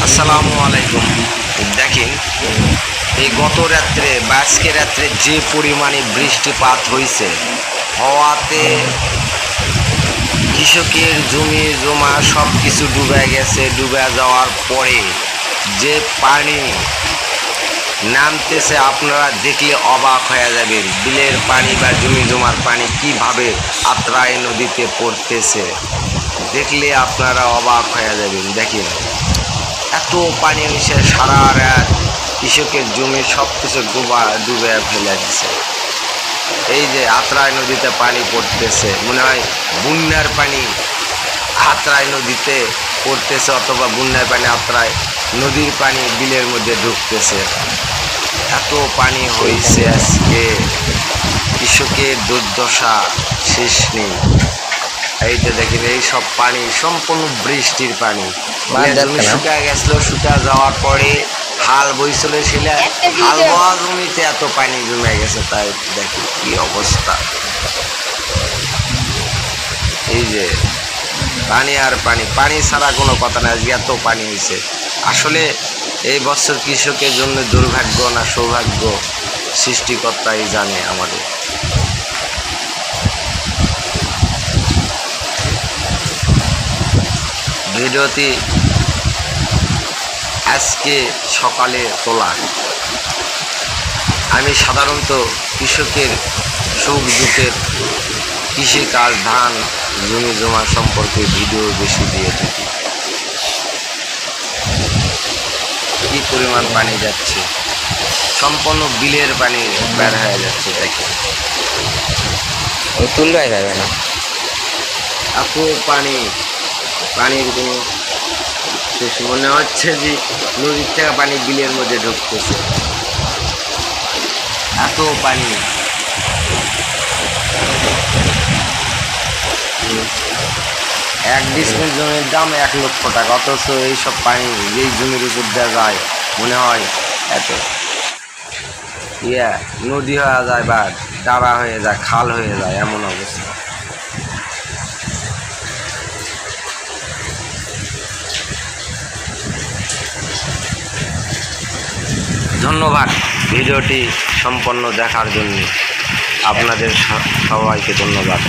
আসসালামু আলাইকুম। দেখেন, এই গত রাত্রে বা আজকে রাত্রে যে পরিমাণে বৃষ্টিপাত হয়েছে, হওয়াতে কৃষকের জমি জমা সব কিছু ডুবে গেছে। ডুবে যাওয়ার পরে যে পানি নামতেছে, আপনারা দেখলে অবাক হয়ে যাবেন। বিলের পানি বা জমি জমার পানি কিভাবে আত্রাই নদীতে পড়তেছে, দেখলে আপনারা অবাক হয়ে যাবেন। দেখেন, এত পানি হয়েছে, সারা রাত কৃষকের জমি সব কিছু ডুবে ফেলে দিছে। এই যে আত্রাই নদীতে পানি পড়তেছে, মনে হয় বন্যার পানি আত্রাই নদীতে পড়তেছে, অথবা বন্যার পানি আত্রাই নদীর পানি বিলের মধ্যে ঢুকতেছে। এত পানি হয়েছে আজকে, কৃষকের দুর্দশা শেষ নেই। এই যে দেখেন, এই সব পানি সম্পূর্ণ বৃষ্টির পানি। জমি শুকায় গেছিল, শুকায় যাওয়ার পরে হাল বইছিল, সেটা হাল বওয়া জমিতে এত পানি জমে গেছে। তাই দেখি কি অবস্থা। এই যে পানি আর পানি, পানি ছাড়া কোনো কথা না। আজকে এত পানি হয়েছে। আসলে এই বছর কৃষকের জন্য দুর্ভাগ্য না সৌভাগ্য, সৃষ্টিকর্তাই জানে আমাদের। ভিডিওটি আজকে সকালে তোলা। আমি সাধারণত কৃষকের সুখ দুঃখের, কৃষিকাজ, ধান, জমি জমা সম্পর্কে ভিডিও বেশি দিয়ে থাকি। কি পরিমাণ পানি যাচ্ছে, সম্পূর্ণ বিলের পানি বের হয়ে যাচ্ছে। দেখে তুলবাই যাবে না, এত পানি, পানির কোনো শেষ। মনে হচ্ছে যে নদীর থেকে পানি বিলের মধ্যে ঢুকতেছে, এত পানি। এক ডিসমিল জমির দাম 1 লক্ষ টাকা, অথচ এইসব পানি যেই জমির উপর দেওয়া যায়, মনে হয় এত নদী হয়ে যায় বা ডাবা হয়ে যায়, খাল হয়ে যায়, এমন অবস্থা। ধন্যবাদ ভিডিওটি সম্পূর্ণ দেখার জন্য। আপনাদের সবাইকে ধন্যবাদ।